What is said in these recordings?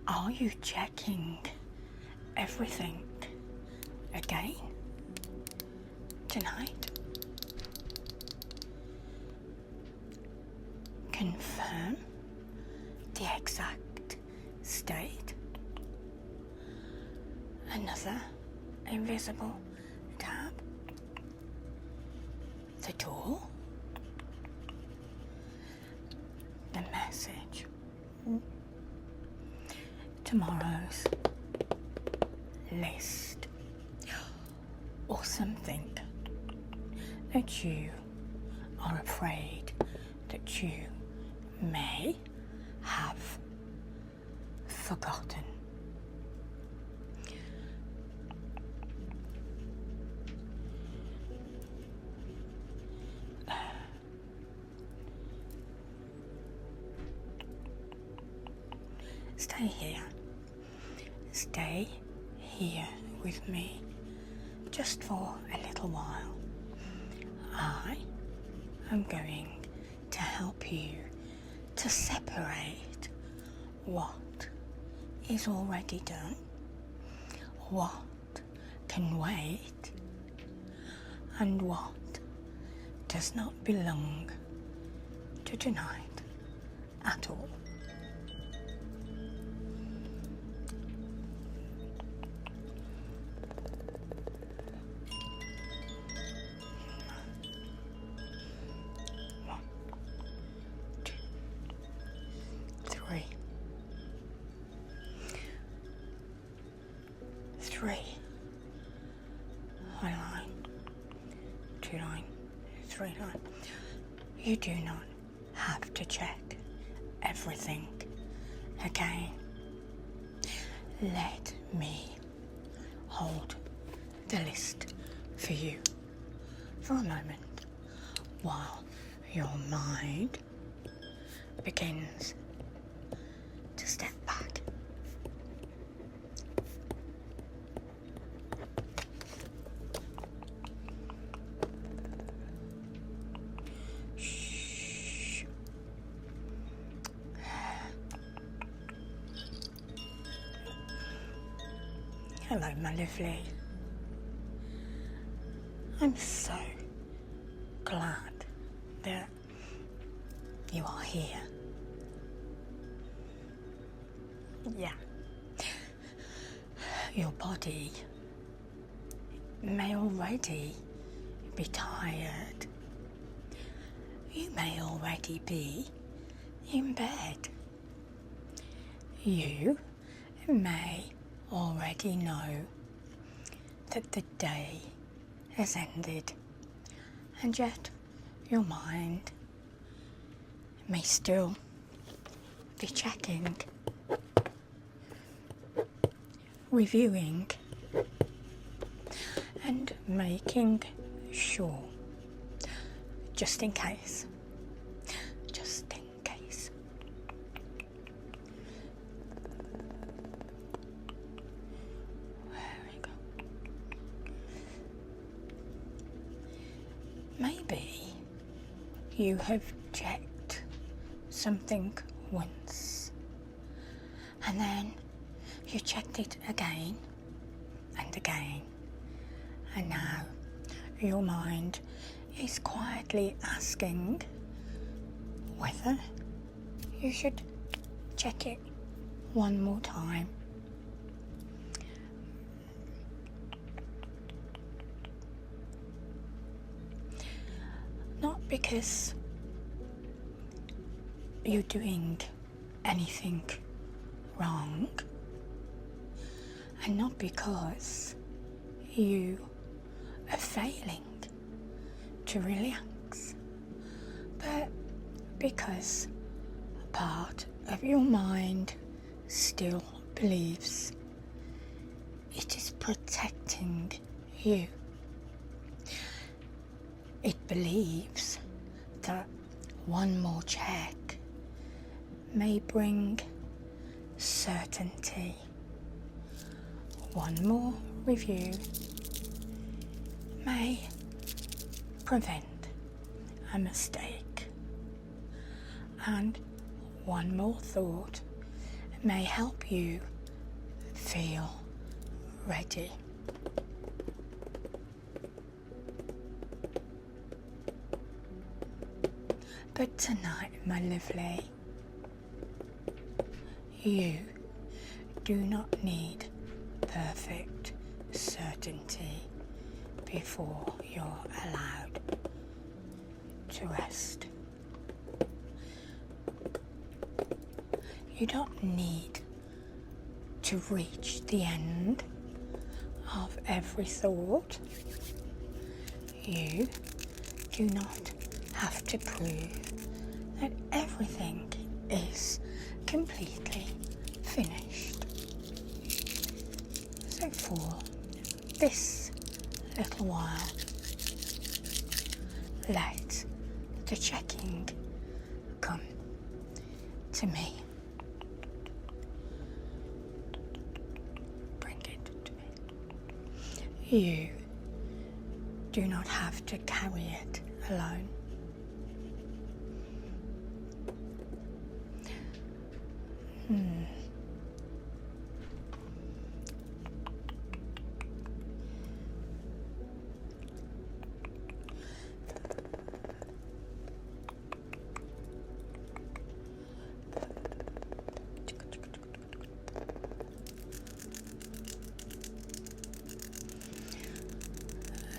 Are you checking everything again tonight? Confirm the exact state. Another invisible tab. The door. The message. Tomorrow's list. Or something that you are afraid that you may have forgotten. Stay here. Stay here with me just for a little while. I am going to help you to separate what is already done, what can wait, and what does not belong to tonight at all. Three. One line, 2 line, 3 line. You do not have to check everything again. Let me hold the list for you for a moment while your mind begins to step back. Hello, my lovely. I'm so glad that you are here. Yeah. Your body may already be tired. You may already be in bed. You may already know that the day has ended, and yet your mind may still be checking, reviewing, and making sure, just in case. Maybe you have checked something once, and then you checked it again and again, and now your mind is quietly asking whether you should check it one more time. Not because you're doing anything wrong, and not because you are failing to relax, but because a part of your mind still believes it is protecting you. It believes that one more check may bring certainty. One more review may prevent a mistake. And one more thought may help you feel ready. But tonight, my lovely, you do not need perfect certainty before you're allowed to rest. You don't need to reach the end of every thought. You do not have to prove that everything is completely finished. So for this little while, let the checking come to me. Bring it to me. You do not have to carry it alone.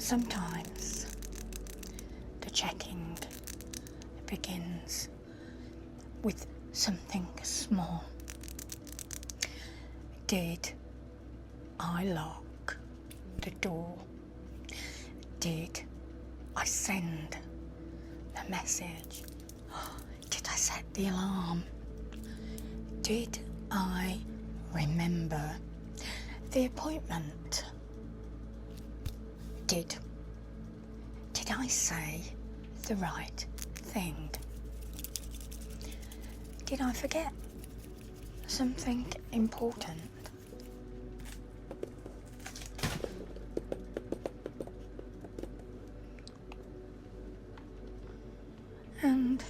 Sometimes the checking begins with something small. Did I lock the door? Did I send the message? Did I set the alarm? Did I remember the appointment? Did I say the right thing? Did I forget something important? And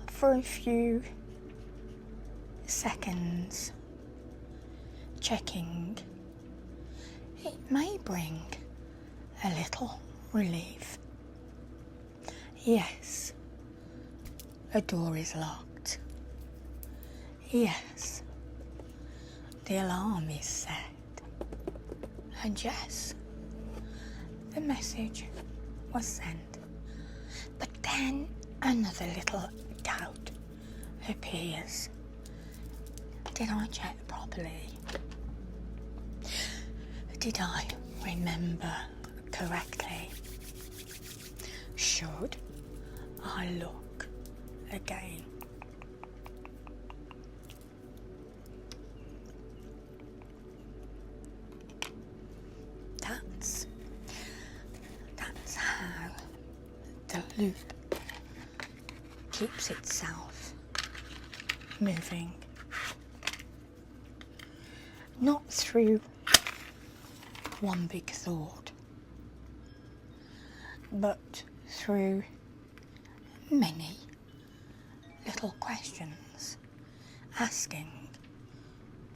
for a few seconds, checking, it may bring a little relief. Yes, a door is locked. Yes, the alarm is set. And yes, the message was sent. But then another little doubt appears. Did I check properly? Did I remember correctly? Should I look again? That's how the loop keeps itself moving. Not through one big thought, but through many little questions asking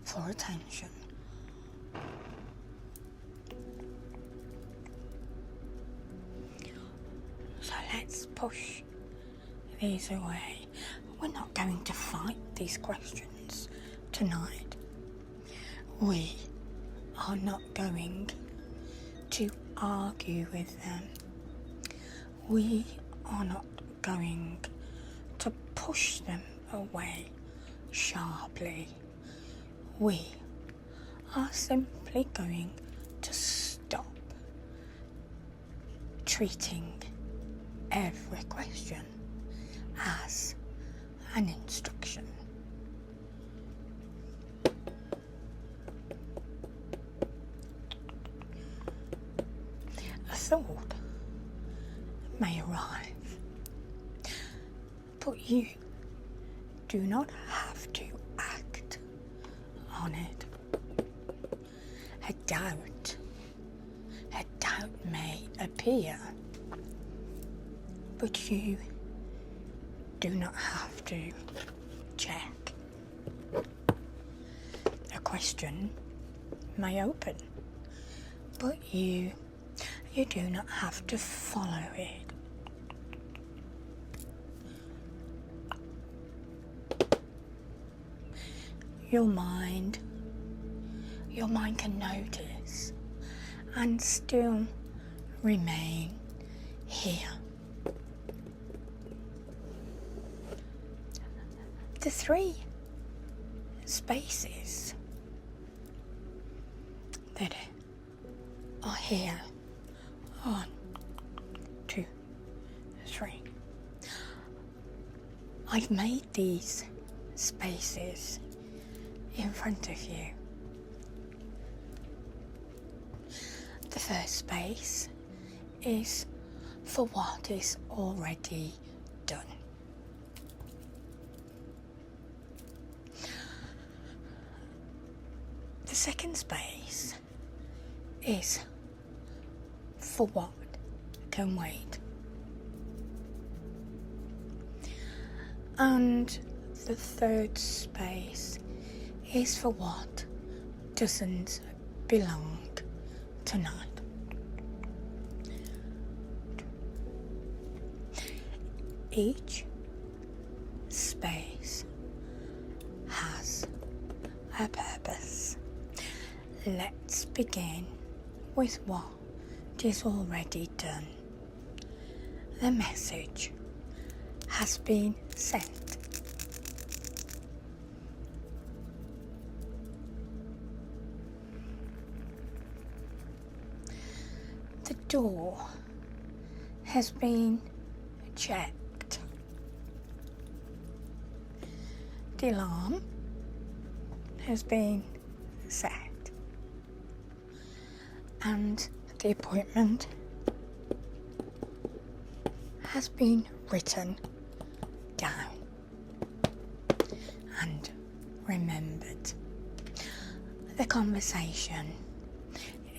for attention. So let's push these away. We're not going to fight these questions tonight. We are not going to argue with them. We are not going to push them away sharply. We are simply going to stop treating every question as an instruction. A thought may arrive, but you do not have to act on it. A doubt may appear, but you do not have to check question may open, but you do not have to follow it. Your mind can notice and still remain here. The 3 spaces that are here, 1, 2, 3. I've made these spaces in front of you. The first space is for what is already done. The second space is for what can wait. And the third space is for what doesn't belong tonight. Each space has a purpose. Let's begin with what is already done. The message has been sent. The door has been checked. The alarm has been set. And the appointment has been written down and remembered. The conversation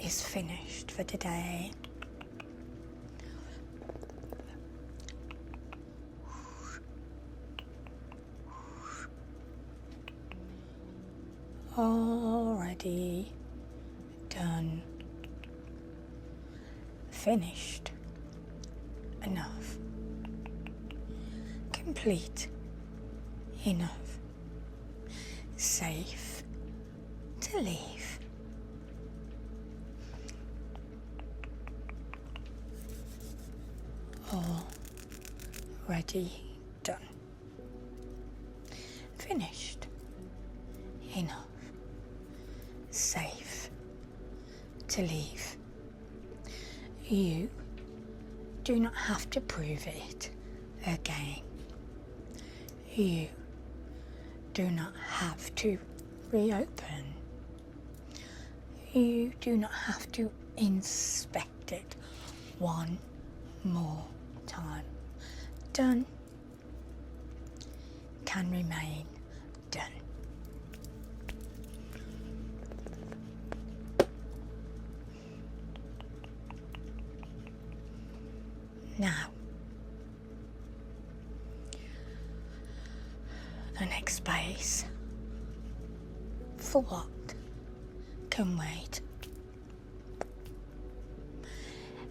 is finished for today. Already done. Finished. Enough. Complete. Enough. Safe to leave. Already done. Finished. Enough. Safe to leave. You do not have to prove it again. You do not have to reopen. You do not have to inspect it one more time. Done can remain done. Now, the next space for what can wait.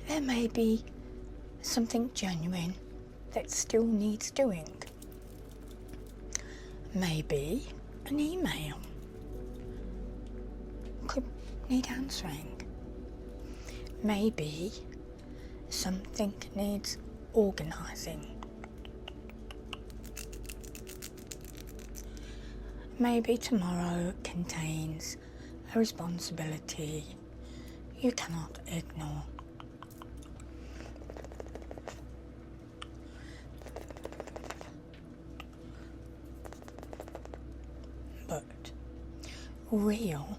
There may be something genuine that still needs doing. Maybe an email could need answering. Maybe something needs organising. Maybe tomorrow contains a responsibility you cannot ignore. But real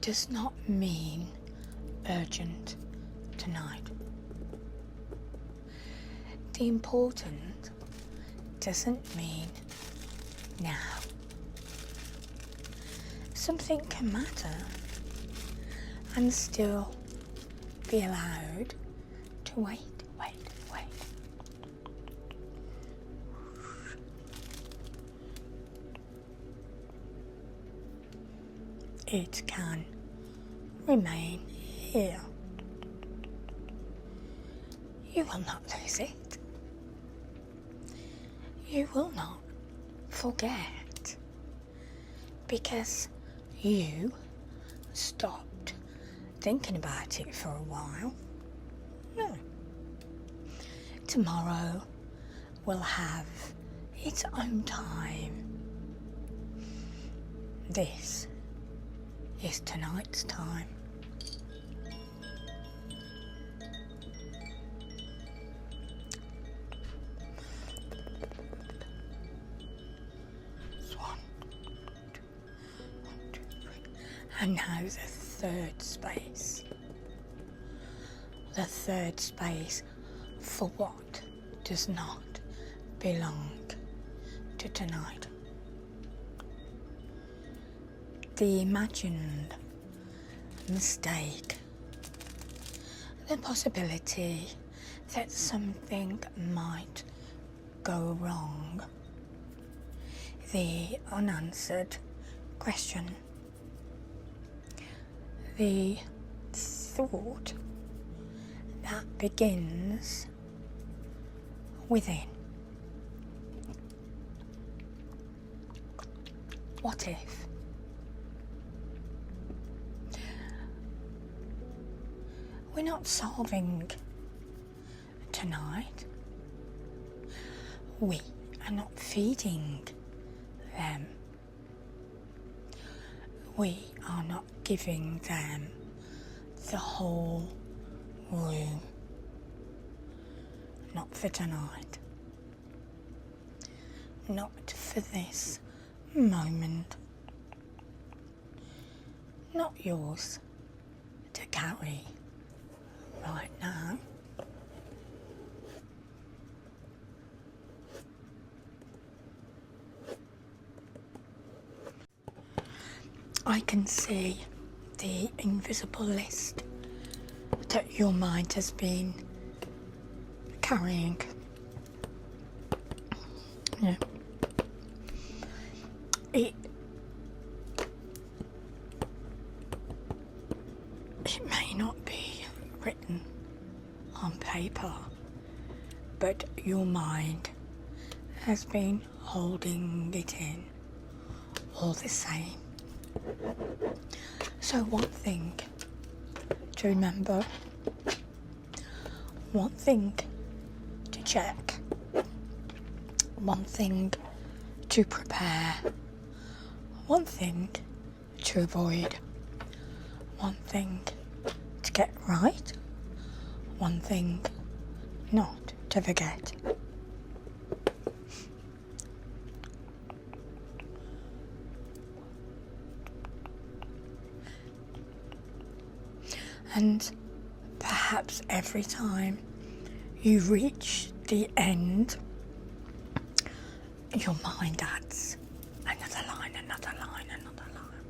does not mean urgent tonight. The important doesn't mean now. Something can matter and still be allowed to wait. it can remain here. You will not lose it. You will not forget, because you stopped thinking about it for a while. No. Tomorrow will have its own time. This is tonight's time. And now the third space. The third space for what does not belong to tonight. The imagined mistake. The possibility that something might go wrong. The unanswered question. The thought that begins within. What if? We're not solving tonight. We are not feeding them. We are not giving them the whole room. Not for tonight. Not for this moment. Not yours to carry right now. I can see the invisible list that your mind has been carrying. Yeah. It may not be written on paper, but your mind has been holding it in all the same. So one thing to remember, one thing to check, one thing to prepare, one thing to avoid, one thing to get right, one thing not to forget. And perhaps every time you reach the end, your mind adds another line, another line, another line.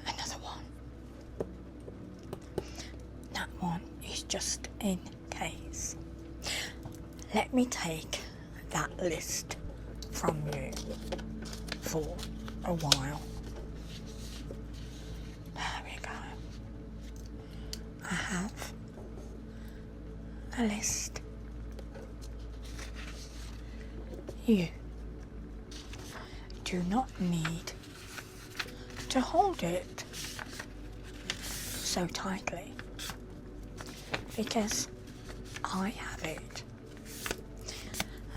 Another one. That one is just in case. Let me take that list from you for a while. I have a list. You do not need to hold it so tightly, because I have it,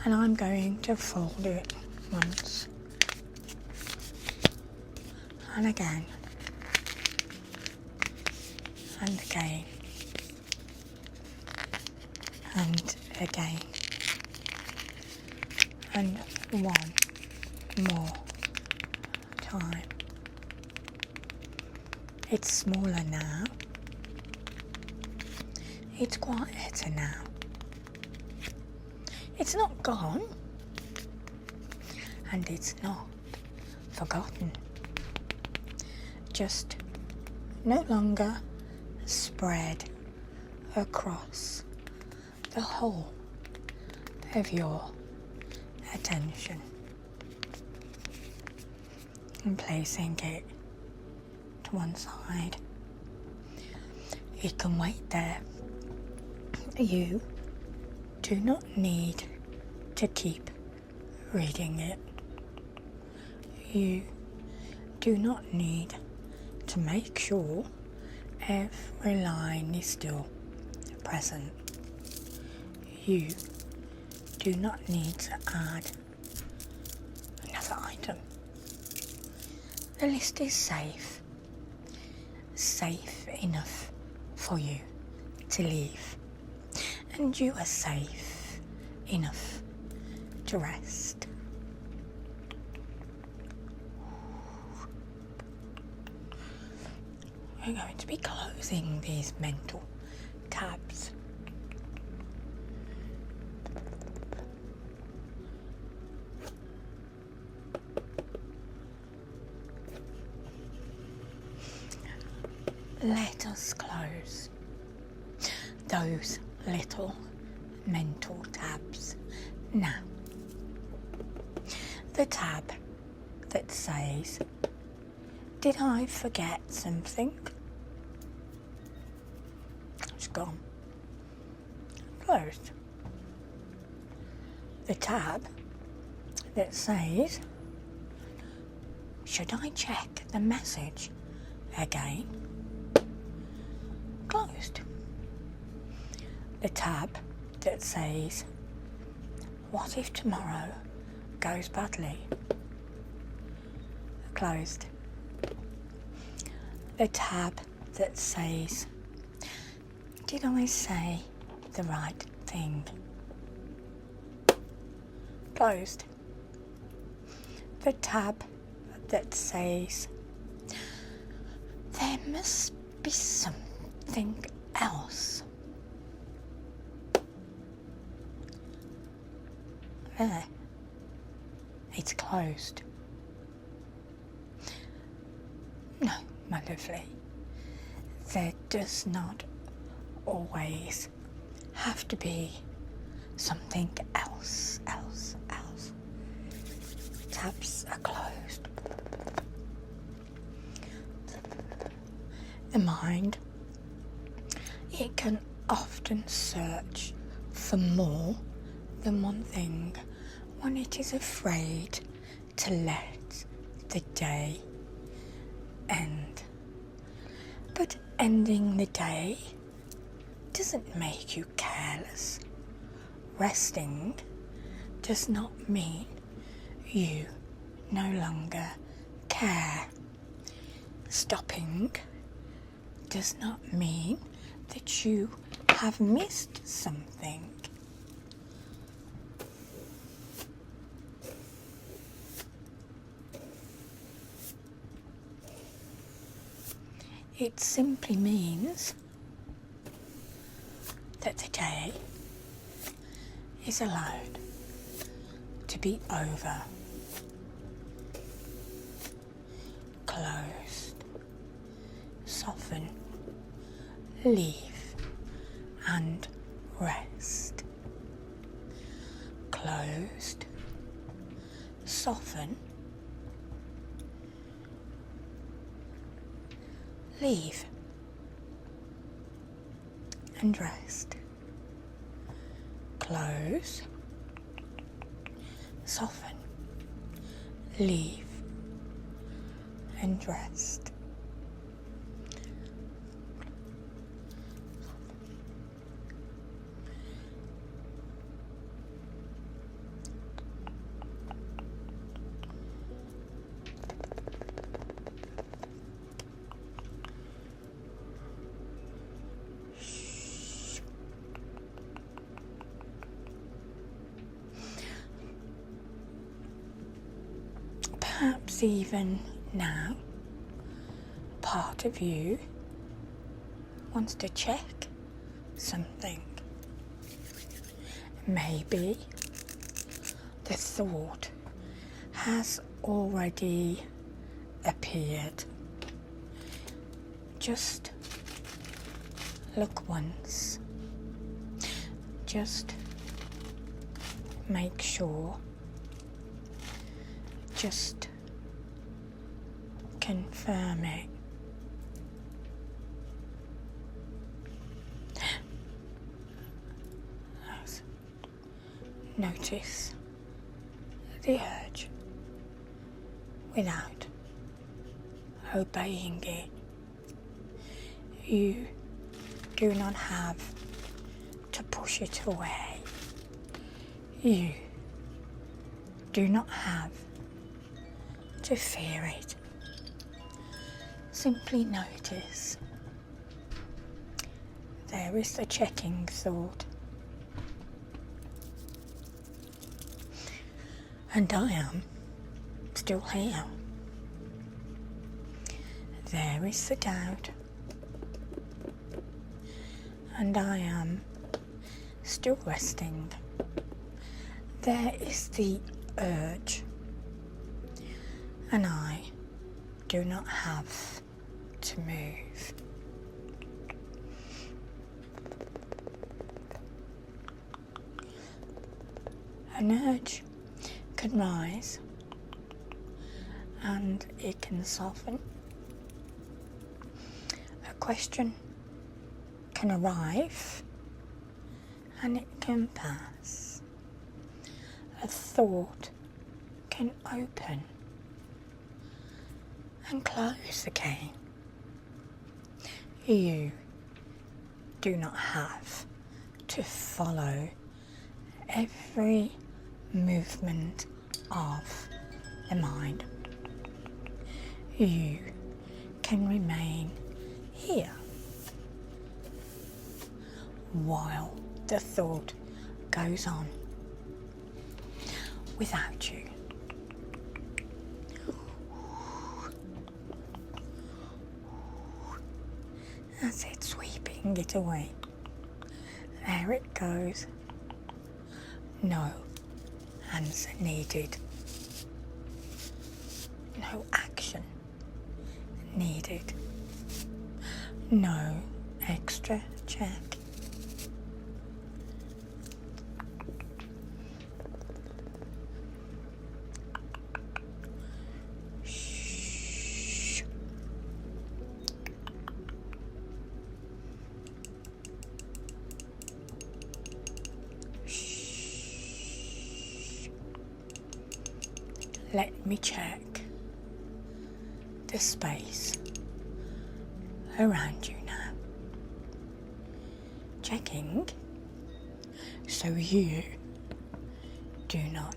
and I'm going to fold it once and again. And again, and again, and one more time. It's smaller now. It's quieter now. It's not gone, and it's not forgotten. Just no longer spread across the whole of your attention. and placing it to one side. It can wait there. You do not need to keep reading it. You do not need to make sure every line is still present. You do not need to add another item. The list is safe enough for you to leave, and you are safe enough to rest. We're going to be closing these mental tabs. Let us close those little mental tabs now. The tab that says, "Did I forget something?" It's gone. Closed. The tab that says, "Should I check the message again?" Closed. The tab that says, "What if tomorrow goes badly?" Closed. The tab that says, "Did I say the right thing?" Closed. The tab that says, "There must be something else." There. It's closed. No, my lovely. There does not always have to be something else. Tabs are closed. The mind, it can often search for more than one thing when it is afraid to let the day end. But ending the day doesn't make you careless. Resting does not mean you no longer care. Stopping does not mean that you have missed something. It simply means that the day is allowed to be over. Closed. Soften. Leave and rest. Closed. Soften. Leave and rest. Close. Soften. Leave and rest. Perhaps even now, part of you wants to check something. Maybe the thought has already appeared. Just look once. Just make sure. Just confirm it. Notice the urge without obeying it. You do not have to push it away. You do not have to fear it. Simply notice there is the checking thought. And I am still here. There is the doubt. And I am still resting. There is the urge. And I do not have to move. An urge can rise and it can soften. A question can arrive and it can pass. A thought can open and close again. You do not have to follow every movement of the mind. You can remain here while the thought goes on without you. That's it, sweeping it away. There it goes. No answer needed. No action needed. No extra check. Shh. Let me check the space around you now. Checking so you do not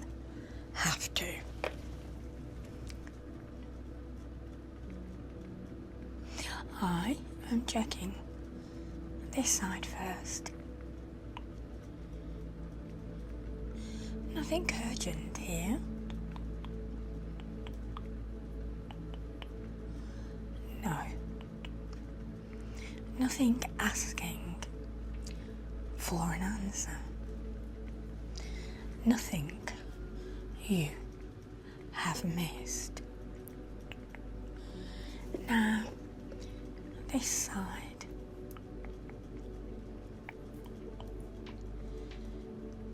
have to. I am checking this side first. Nothing urgent here. No. Nothing asking for an answer. Nothing you have missed. Now, this side.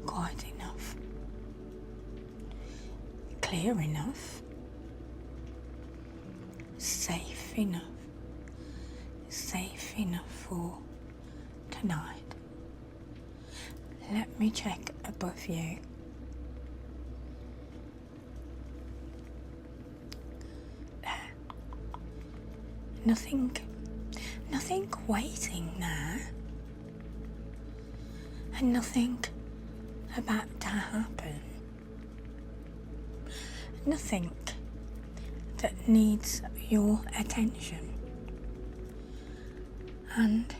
Quiet enough. Clear enough. Safe enough. Safe enough for tonight. Let me check above you. There. Nothing waiting there. And nothing about to happen. Nothing that needs your attention. And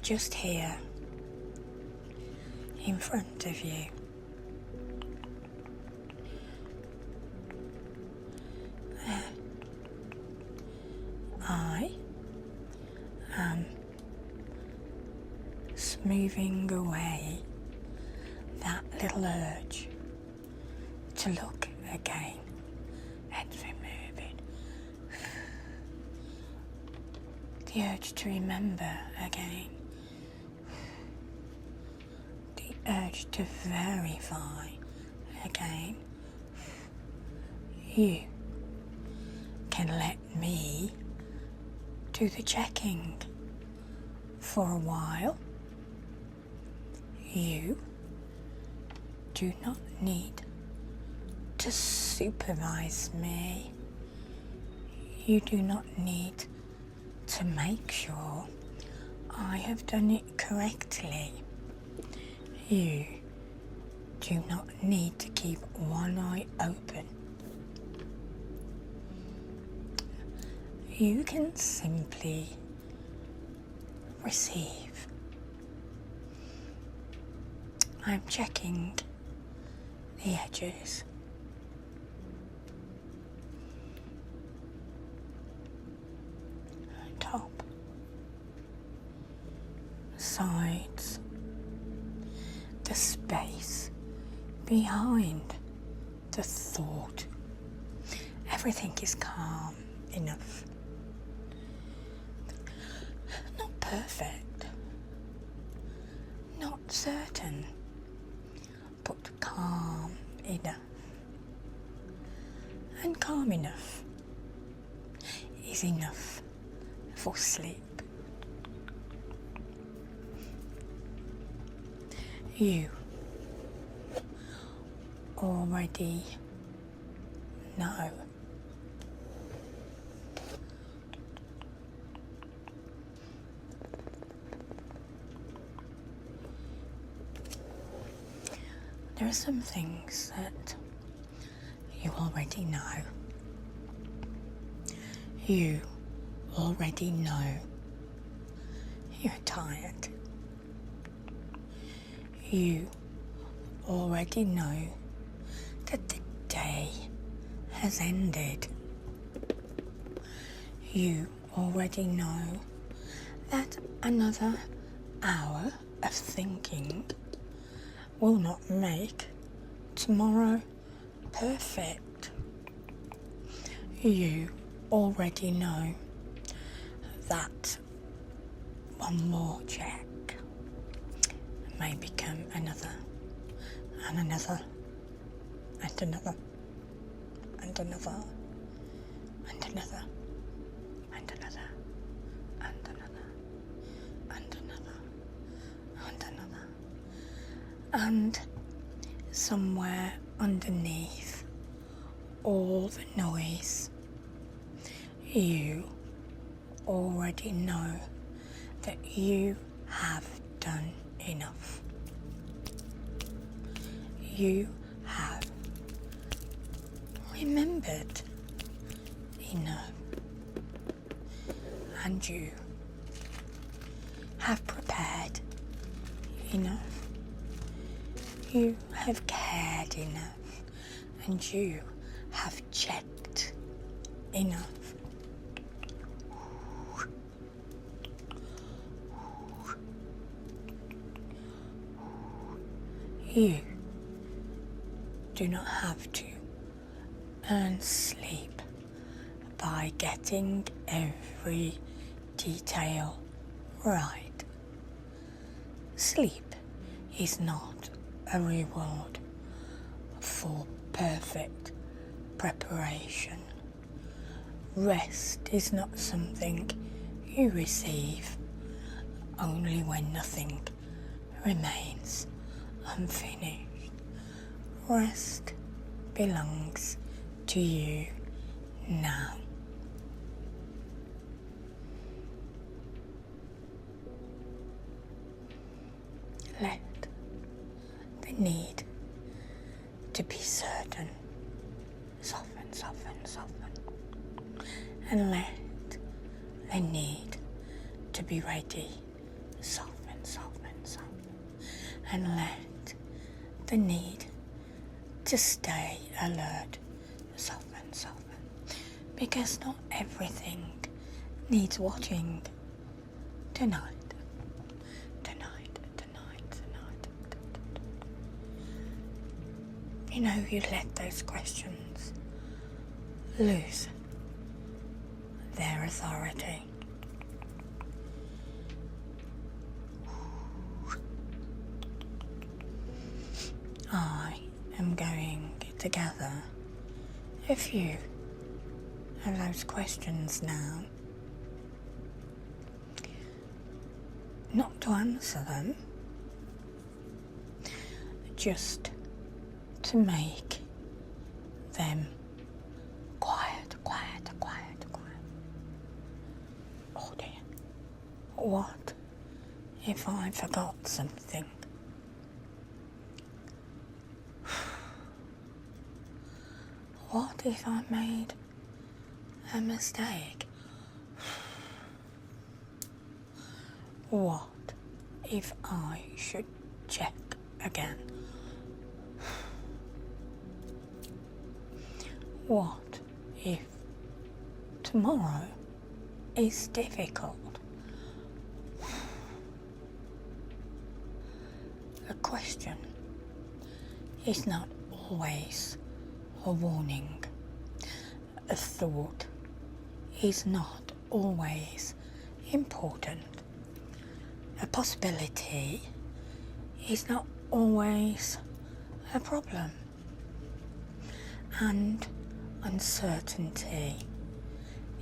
just here in front of you. There. I am smoothing away that little urge to look again. Let's remove it. The urge to remember again. The urge to verify again. You can let me do the checking for a while. You do not need to supervise me. You do not need to make sure I have done it correctly. You do not need to keep one eye open. You can simply receive. I'm checking the edges. Top. Sides. The space behind the thought. Everything is calm enough. Not perfect. Not certain. But calm enough. And calm enough is enough for sleep. You already know. There are some things that you already know. You already know you're tired. You already know that the day has ended. You already know that another hour of thinking will not make tomorrow perfect. You already know that one more check may become another, and another, and another, and another, and another, and another, and another, and another, and another. And somewhere underneath all the noise, you already know that you have done enough. You have remembered enough, and you have prepared enough. You have cared enough, and you have checked enough. You do not have to earn sleep by getting every detail right. Sleep is not a reward for perfect preparation. Rest is not something you receive only when nothing remains unfinished. Rest belongs to you now. Let the need to be certain soften, soften, soften, and let the need to be ready soften, soften, soften, and let the need to stay alert soften, soften, because not everything needs watching tonight. You know, you let those questions lose their authority. I am going to gather a few of those questions now. Not to answer them, just to make them quiet. Oh dear, what if I forgot something? What if I made a mistake? What if I should check again? What if tomorrow is difficult? A question is not always a warning. A thought is not always important. A possibility is not always a problem. And uncertainty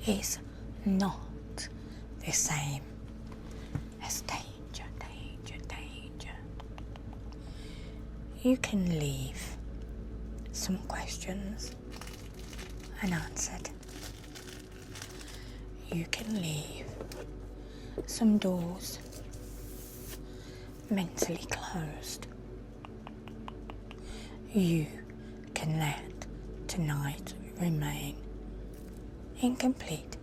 is not the same as danger. You can leave some questions unanswered. You can leave some doors mentally closed. You can let tonight remain incomplete,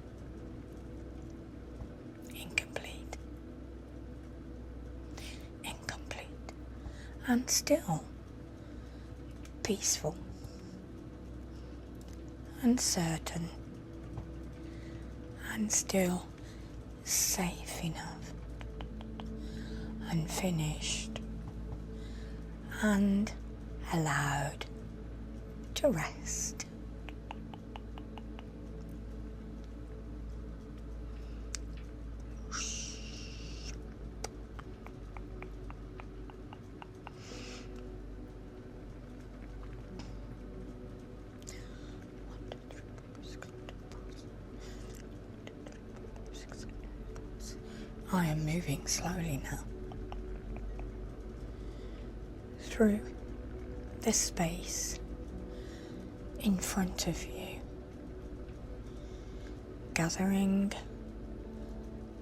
and still peaceful, uncertain, and still safe enough, unfinished, and allowed to rest. I am moving slowly now through the space in front of you, gathering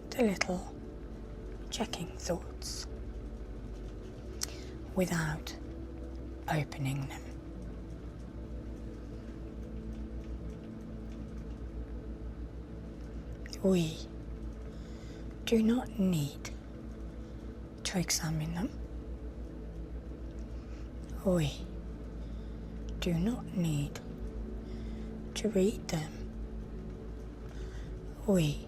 the little checking thoughts without opening them. We do not need to examine them. We do not need to read them. We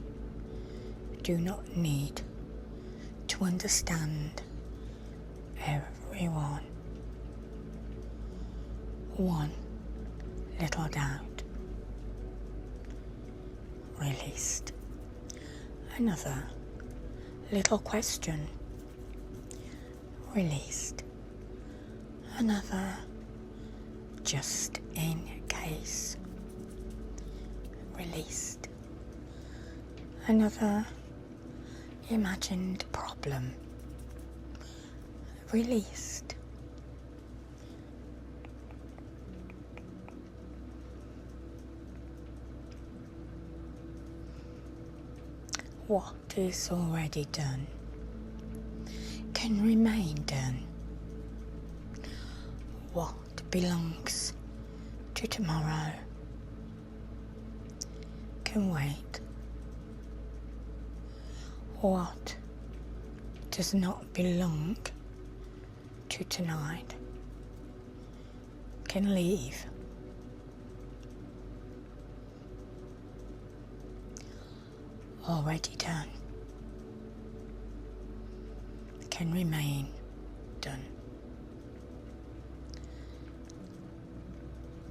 do not need to understand everyone. One little doubt released. Another little question released. Another just in case released. Another imagined problem released. What is already done can remain done. What belongs to tomorrow can wait. What does not belong to tonight can leave. Already done can remain done.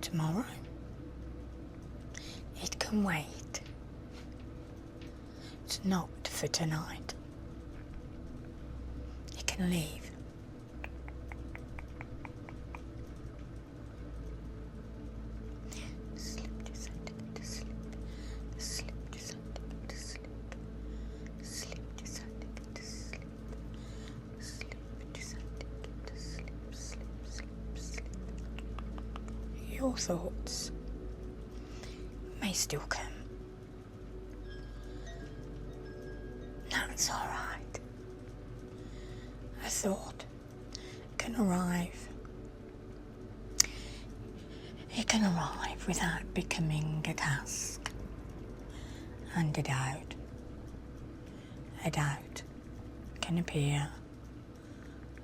Tomorrow, it can wait. It's not for tonight. It can leave. Slip, descend into sleep. your thoughts may still come. That's alright. A thought can arrive. It can arrive without becoming a task. And a doubt can appear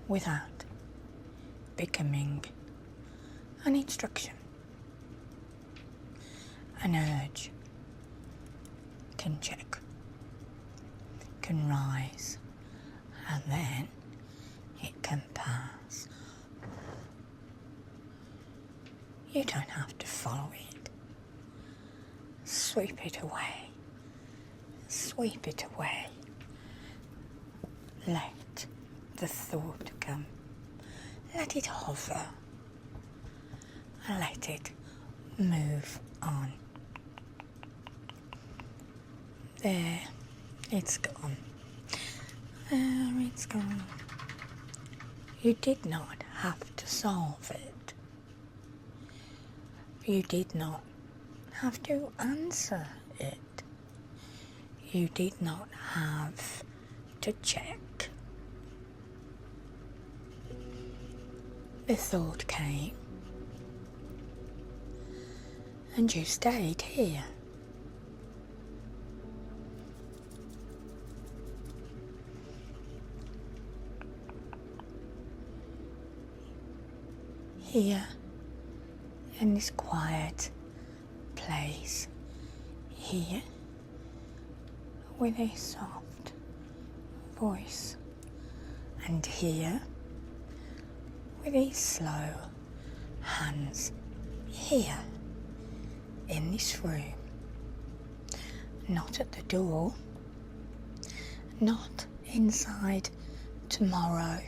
without becoming an instruction. An urge can check, can rise, and then it can pass. You don't have to follow it. Sweep it away. Sweep it away. Let the thought come. Let it hover. And let it move on. There, it's gone. There, it's gone. You did not have to solve it. You did not have to answer it. You did not have to check. The thought came, and you stayed here. Here, in this quiet place, here, with a soft voice, and here, with these slow hands, here, in this room, not at the door, not inside tomorrow,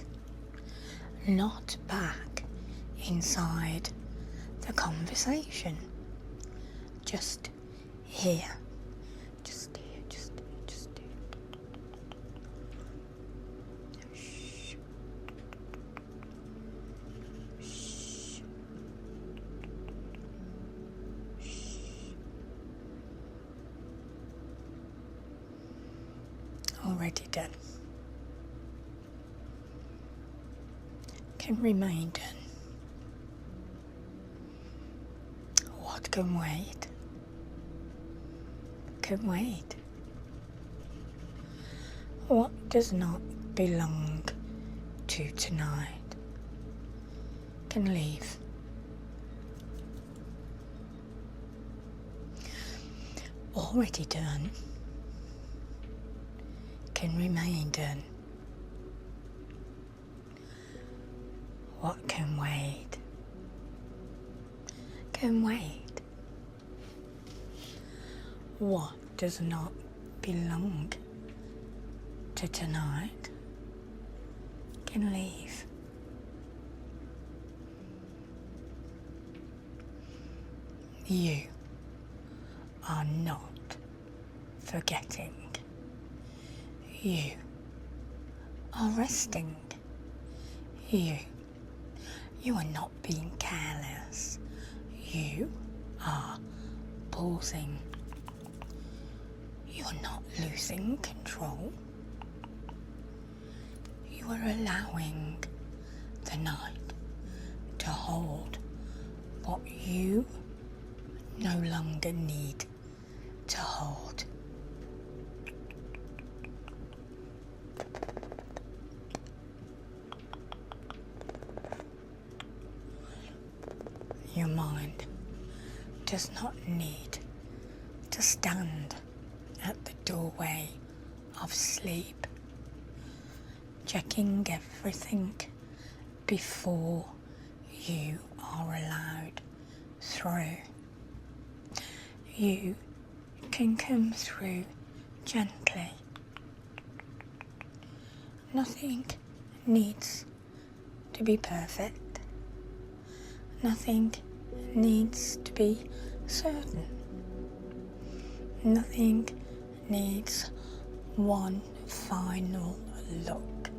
not back inside the conversation, just here, just here, just here, just here. Shh. Shh. Shh. Already done. Can remain done. What can wait? Can wait. What does not belong to tonight can leave. Already done can remain done. What can wait? Can wait. What does not belong to tonight can leave. You are not forgetting. You are resting. You are not being careless. You are pausing. You are not losing control. You are allowing the night to hold what you no longer need to hold. Your mind does not need to stand at the doorway of sleep, checking everything before you are allowed through. You can come through gently. Nothing needs to be perfect. Nothing needs to be certain. Nothing needs one final look.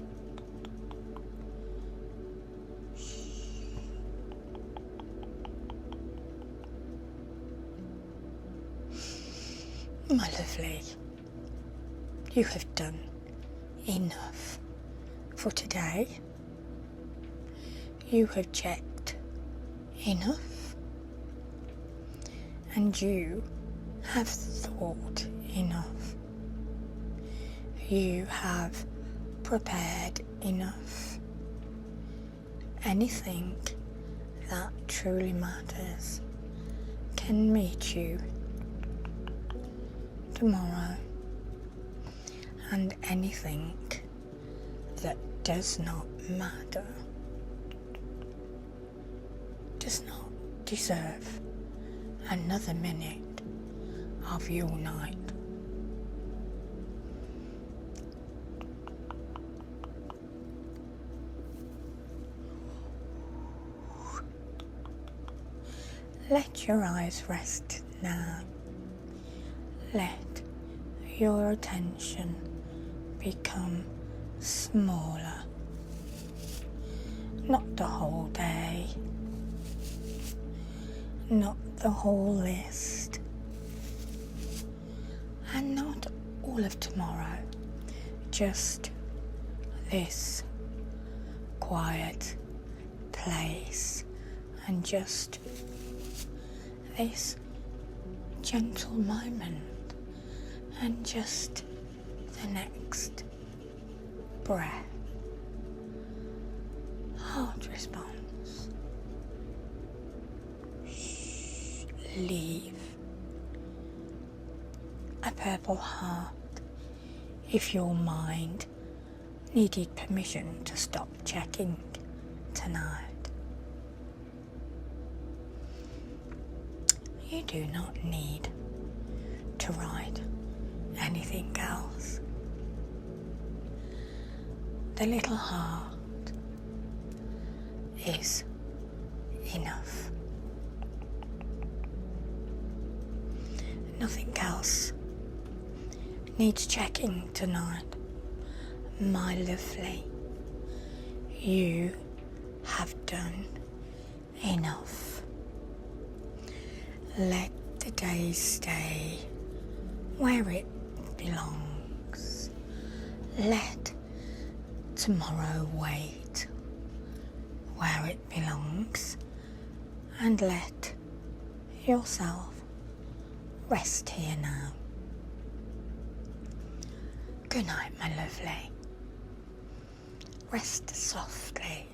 My lovely, you have done enough for today. You have checked enough, and you have thought enough. You have prepared enough. Anything that truly matters can meet you tomorrow, and anything that does not matter does not deserve another minute of your night. Let your eyes rest now. Let your attention become smaller. Not the whole day, not the whole list, and not all of tomorrow. Just this quiet place, and just this gentle moment, and just the next breath. Heart response. Shh. Leave a purple heart if your mind needed permission to stop checking tonight. You do not need to write anything else. The little heart is enough. Nothing else needs checking tonight. My lovely, you have done enough. Let the day stay where it belongs. Let tomorrow wait where it belongs, and let yourself rest here now. Good night, my lovely. Rest softly.